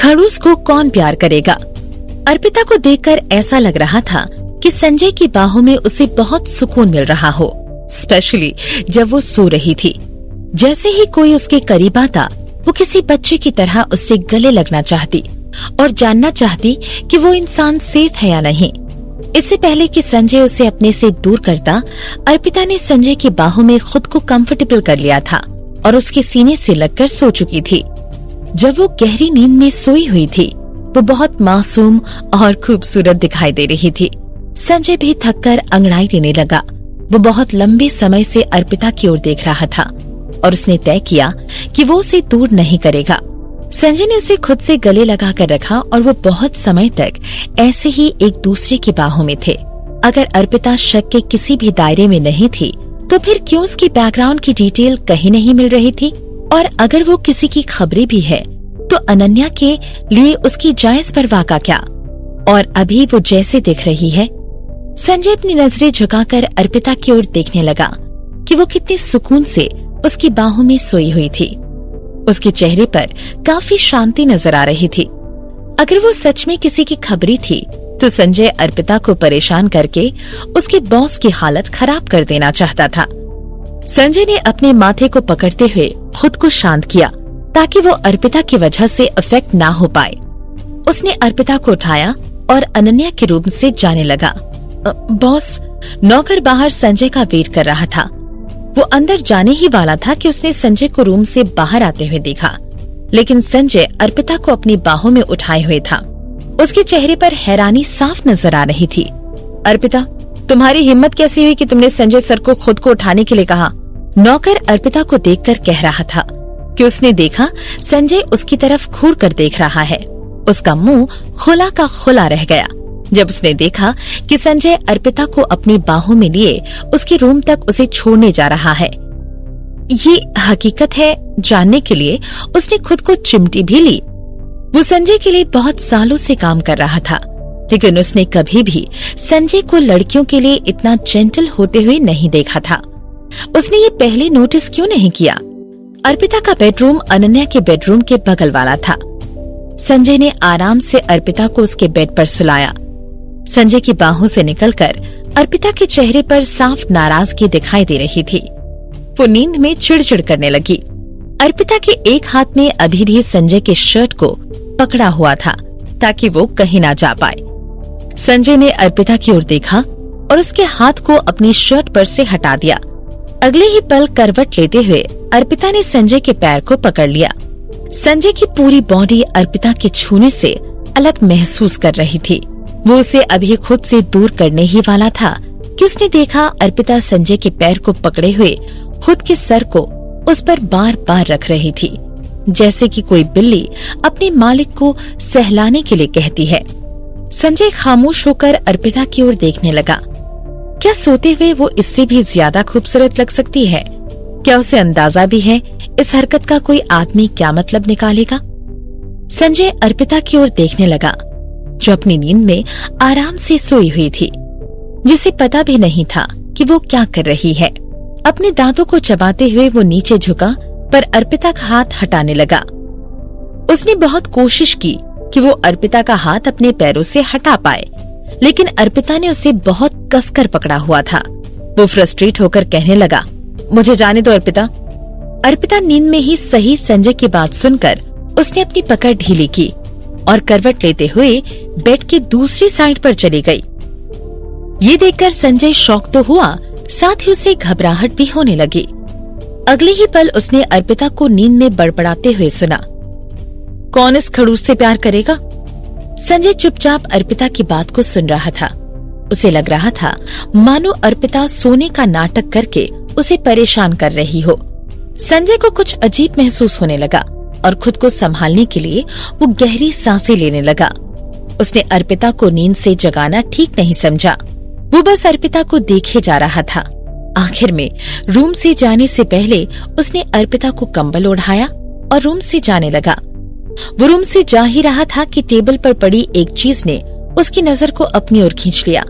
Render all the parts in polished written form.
खड़ूस को कौन प्यार करेगा। अर्पिता को देखकर ऐसा लग रहा था कि संजय की बाहों में उसे बहुत सुकून मिल रहा हो, स्पेशली जब वो सो रही थी। जैसे ही कोई उसके करीब आता, वो किसी बच्चे की तरह उससे गले लगना चाहती और जानना चाहती कि वो इंसान सेफ है या नहीं। इससे पहले कि संजय उसे अपने से दूर करता, अर्पिता ने संजय की बाहों में खुद को कंफर्टेबल कर लिया था और उसके सीने से लगकर सो चुकी थी। जब वो गहरी नींद में सोई हुई थी, वो बहुत मासूम और खूबसूरत दिखाई दे रही थी। संजय भी थककर अंगड़ाई लेने लगा। वो बहुत लंबे समय से अर्पिता की ओर देख रहा था और उसने तय किया कि वो उसे दूर नहीं करेगा। संजय ने उसे खुद से गले लगा कर रखा और वो बहुत समय तक ऐसे ही एक दूसरे की बाहों में थे। अगर अर्पिता शक के किसी भी दायरे में नहीं थी, तो फिर क्यों उसकी बैकग्राउंड की डिटेल कहीं नहीं मिल रही थी? और अगर वो किसी की खबरें भी है, तो अनन्या के लिए उसकी जायज परवाह का क्या? और अभी वो जैसे दिख रही है। संजय अपनी नजरें झुकाकर अर्पिता की ओर देखने लगा कि वो कितने सुकून से उसकी बाहों में सोई हुई थी। उसके चेहरे पर काफी शांति नजर आ रही थी। अगर वो सच में किसी की खबरी थी, तो संजय अर्पिता को परेशान करके उसके बॉस की हालत खराब कर देना चाहता था। संजय ने अपने माथे को पकड़ते हुए खुद को शांत किया ताकि वो अर्पिता की वजह से अफेक्ट ना हो पाए। उसने अर्पिता को उठाया और अनन्या के रूम से जाने लगा। बॉस, नौकर बाहर संजय का वेट कर रहा था। वो अंदर जाने ही वाला था कि उसने संजय को रूम से बाहर आते हुए देखा, लेकिन संजय अर्पिता को अपनी बाहों में उठाए हुए था। उसके चेहरे पर हैरानी साफ नजर आ रही थी। अर्पिता, तुम्हारी हिम्मत कैसी हुई कि तुमने संजय सर को खुद को उठाने के लिए कहा? नौकर अर्पिता को देखकर कह रहा था कि उसने देखा संजय उसकी तरफ घूर कर देख रहा है। उसका मुंह खुला का खुला रह गया जब उसने देखा कि संजय अर्पिता को अपनी बाहों में लिए उसके रूम तक उसे छोड़ने जा रहा है। ये हकीकत है जानने के लिए उसने खुद को चिमटी भी ली। वो संजय के लिए बहुत सालों से काम कर रहा था, लेकिन उसने कभी भी संजय को लड़कियों के लिए इतना जेंटल होते हुए नहीं देखा था। उसने ये पहले नोटिस क्यों नहीं किया? अर्पिता का बेडरूम अनन्या के बेडरूम के बगल वाला था। संजय ने आराम से अर्पिता को उसके बेड पर सुलाया। संजय की बाहों से निकलकर अर्पिता के चेहरे पर साफ नाराजगी दिखाई दे रही थी। वो नींद में चिड़चिड़ करने लगी। अर्पिता के एक हाथ में अभी भी संजय के शर्ट को पकड़ा हुआ था ताकि वो कहीं ना जा पाए। संजय ने अर्पिता की ओर देखा और उसके हाथ को अपनी शर्ट पर से हटा दिया। अगले ही पल करवट लेते हुए अर्पिता ने संजय के पैर को पकड़ लिया। संजय की पूरी बॉडी अर्पिता के छूने से अलग महसूस कर रही थी। वो उसे अभी खुद से दूर करने ही वाला था कि उसने देखा अर्पिता संजय के पैर को पकड़े हुए खुद के सर को उस पर बार बार रख रही थी, जैसे कि कोई बिल्ली अपने मालिक को सहलाने के लिए कहती है। संजय खामोश होकर अर्पिता की ओर देखने लगा। क्या सोते हुए वो इससे भी ज्यादा खूबसूरत लग सकती है? क्या उसे अंदाजा भी है इस हरकत का कोई आदमी क्या मतलब निकालेगा? संजय अर्पिता की ओर देखने लगा, जो अपनी नींद में आराम से सोई हुई थी, जिसे पता भी नहीं था कि वो क्या कर रही है। अपने दांतों को चबाते हुए वो नीचे झुका पर अर्पिता का हाथ हटाने लगा। उसने बहुत कोशिश की कि वो अर्पिता का हाथ अपने पैरों से हटा पाए, लेकिन अर्पिता ने उसे बहुत कसकर पकड़ा हुआ था। वो फ्रस्ट्रेट होकर कहने लगा, मुझे जाने दो अर्पिता। अर्पिता नींद में ही सही संजय की बात सुनकर उसने अपनी पकड़ ढीली की और करवट लेते हुए बेड की दूसरी साइड पर चली गई। ये देखकर संजय शॉक तो हुआ, साथ ही उसे घबराहट भी होने लगी। अगले ही पल उसने अर्पिता को नींद में बड़बड़ाते हुए सुना, कौन इस खड़ूस से प्यार करेगा? संजय चुपचाप अर्पिता की बात को सुन रहा था। उसे लग रहा था मानो अर्पिता सोने का नाटक करके उसे परेशान कर रही हो। संजय को कुछ अजीब महसूस होने लगा और खुद को संभालने के लिए वो गहरी सांसें लेने लगा। उसने अर्पिता को नींद से जगाना ठीक नहीं समझा। वो बस अर्पिता को देखे जा रहा था। आखिर में रूम से जाने से पहले उसने अर्पिता को कंबल ओढ़ाया और रूम से जाने लगा। वो रूम से जा ही रहा था कि टेबल पर पड़ी एक चीज ने उसकी नजर को अपनी ओर खींच लिया।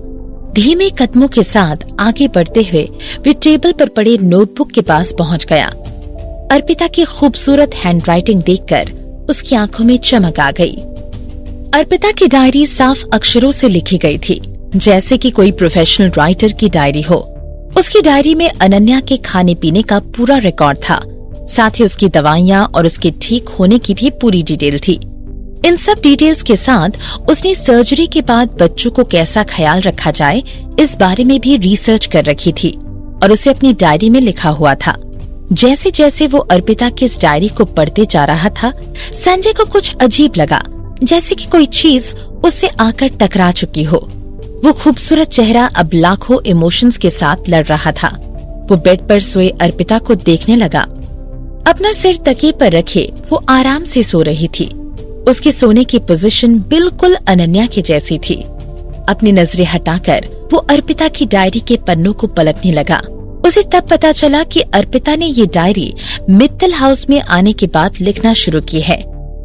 धीमे कदमों के साथ आगे बढ़ते हुए वे टेबल पर पड़े नोटबुक के पास पहुंच गया। अर्पिता की खूबसूरत हैंडराइटिंग देखकर उसकी आंखों में चमक आ गई। अर्पिता की डायरी साफ अक्षरों से लिखी गई थी, जैसे कि कोई प्रोफेशनल राइटर की डायरी हो। उसकी डायरी में अनन्या के खाने पीने का पूरा रिकॉर्ड था, साथ ही उसकी दवाइयाँ और उसके ठीक होने की भी पूरी डिटेल थी। इन सब डिटेल्स के साथ उसने सर्जरी के बाद बच्चों को कैसा ख्याल रखा जाए इस बारे में भी रिसर्च कर रखी थी और उसे अपनी डायरी में लिखा हुआ था। जैसे जैसे वो अर्पिता की इस डायरी को पढ़ते जा रहा था, संजय को कुछ अजीब लगा, जैसे कि कोई चीज उससे आकर टकरा चुकी हो। वो खूबसूरत चेहरा अब लाखों इमोशंस के साथ लड़ रहा था। वो बेड पर सोए अर्पिता को देखने लगा। अपना सिर तकिए पर रखे वो आराम से सो रही थी। उसके सोने की पोजीशन बिल्कुल अनन्या की जैसी थी। अपनी नजरें हटाकर वो अर्पिता की डायरी के पन्नों को पलटने लगा। उसे तब पता चला कि अर्पिता ने ये डायरी मित्तल हाउस में आने के बाद लिखना शुरू की है।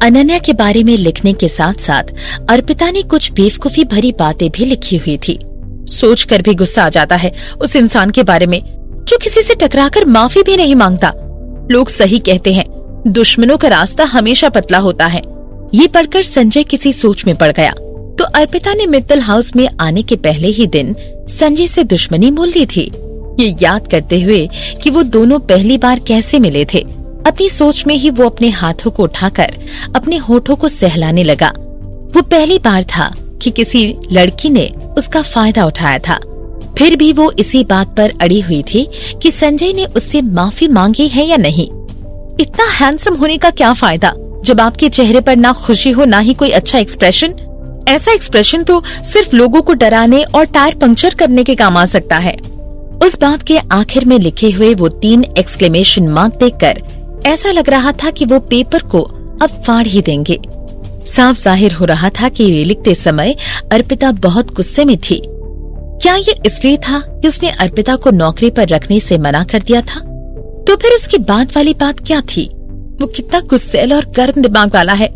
अनन्या के बारे में लिखने के साथ साथ अर्पिता ने कुछ बेवकूफी भरी बातें भी लिखी हुई थी। सोचकर भी गुस्सा आ जाता है उस इंसान के बारे में जो किसी से टकराकर माफी भी नहीं मांगता। लोग सही कहते हैं, दुश्मनों का रास्ता हमेशा पतला होता है। ये पढ़कर संजय किसी सोच में पड़ गया। तो अर्पिता ने मित्तल हाउस में आने के पहले ही दिन संजय से दुश्मनी मोल ली थी। ये याद करते हुए कि वो दोनों पहली बार कैसे मिले थे, अपनी सोच में ही वो अपने हाथों को उठाकर अपने होठों को सहलाने लगा। वो पहली बार था कि किसी लड़की ने उसका फायदा उठाया था। फिर भी वो इसी बात पर अड़ी हुई थी कि संजय ने उससे माफी मांगी है या नहीं। इतना हैंडसम होने का क्या फायदा जब आपके चेहरे पर ना खुशी हो ना ही कोई अच्छा एक्सप्रेशन। ऐसा एक्सप्रेशन तो सिर्फ लोगों को डराने और टायर पंक्चर करने के काम आ सकता है। उस बात के आखिर में लिखे हुए वो 3 एक्सक्लेमेशन मार्क देखकर ऐसा लग रहा था कि वो पेपर को अब फाड़ ही देंगे। साफ जाहिर हो रहा था कि ये लिखते समय अर्पिता बहुत गुस्से में थी। क्या ये इसलिए था कि उसने अर्पिता को नौकरी पर रखने से मना कर दिया था? तो फिर उसकी बाद वाली बात क्या थी? वो कितना गुस्सैल और गर्म दिमाग वाला है।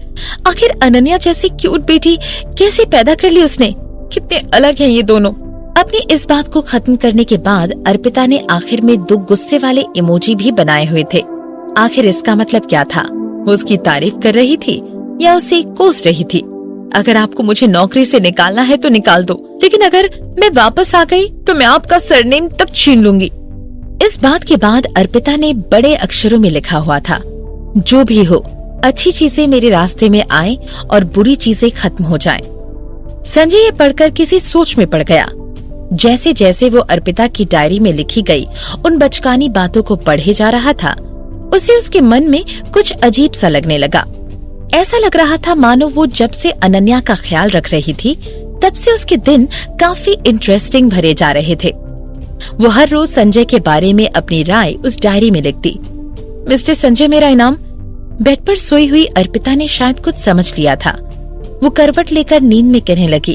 आखिर अनन्या जैसी क्यूट बेटी कैसे पैदा कर ली उसने? कितने अलग हैं ये दोनों। अपनी इस बात को खत्म करने के बाद अर्पिता ने आखिर में 2 गुस्से वाले इमोजी भी बनाए हुए थे। आखिर इसका मतलब क्या था? वो उसकी तारीफ कर रही थी या उसे कोस रही थी? अगर आपको मुझे नौकरी से निकालना है तो निकाल दो, लेकिन अगर मैं वापस आ गई तो मैं आपका सरनेम तक छीन लूंगी। इस बात के बाद अर्पिता ने बड़े अक्षरों में लिखा हुआ था, जो भी हो, अच्छी चीजें मेरे रास्ते में आए और बुरी चीजें खत्म हो जाएं। संजय ये पढ़कर किसी सोच में पड़ गया। जैसे जैसे वो अर्पिता की डायरी में लिखी गई उन बचकानी बातों को पढ़े जा रहा था, उसे उसके मन में कुछ अजीब सा लगने लगा। ऐसा लग रहा था मानो वो जब से अनन्या का ख्याल रख रही थी तब से उसके दिन काफी इंटरेस्टिंग भरे जा रहे थे। वो हर रोज संजय के बारे में अपनी राय उस डायरी में लिखती। मिस्टर संजय मेरा इनाम। बेड पर सोई हुई अर्पिता ने शायद कुछ समझ लिया था। वो करवट लेकर नींद में कहने लगी,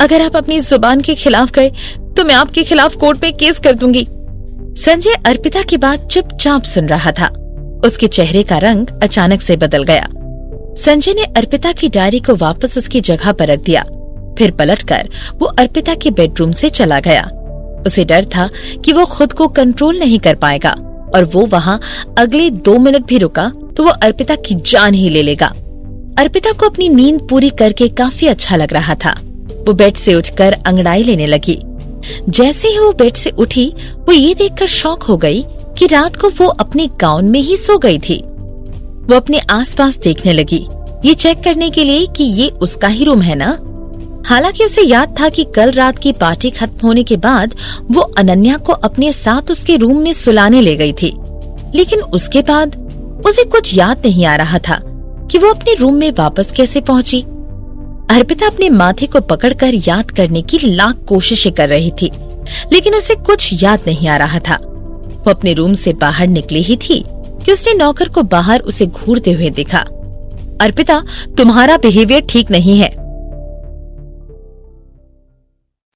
अगर आप अपनी जुबान के खिलाफ गए तो मैं आपके खिलाफ कोर्ट में केस कर दूंगी। संजय अर्पिता की बात चुपचाप सुन रहा था। उसके चेहरे का रंग अचानक से बदल गया। संजय ने अर्पिता की डायरी को वापस उसकी जगह पर रख दिया। फिर पलटकर वो अर्पिता के बेडरूम से चला गया। उसे डर था कि वो खुद को कंट्रोल नहीं कर पाएगा और वो वहाँ अगले 2 मिनट भी रुका तो वो अर्पिता की जान ही ले लेगा। अर्पिता को अपनी नींद पूरी करके काफी अच्छा लग रहा था। वो बेड से उठकर अंगड़ाई लेने लगी। जैसे ही वो बेड से उठी, वो ये देखकर शॉक हो गई कि रात को वो अपने गाउन में ही सो गई थी। वो अपने आसपास देखने लगी, ये चेक करने के लिए कि ये उसका ही रूम है ना। हालांकि उसे याद था कि कल रात की पार्टी खत्म होने के बाद वो अनन्या को अपने साथ उसके रूम में सुलाने ले गई थी, लेकिन उसके बाद उसे कुछ याद नहीं आ रहा था कि वो अपने रूम में वापस कैसे पहुंची। अर्पिता अपने माथे को पकड़कर याद करने की लाख कोशिशें कर रही थी, लेकिन उसे कुछ याद नहीं आ रहा था। वो अपने रूम से बाहर निकली ही थी कि उसने नौकर को बाहर उसे घूरते हुए देखा। अर्पिता, तुम्हारा बिहेवियर ठीक नहीं है।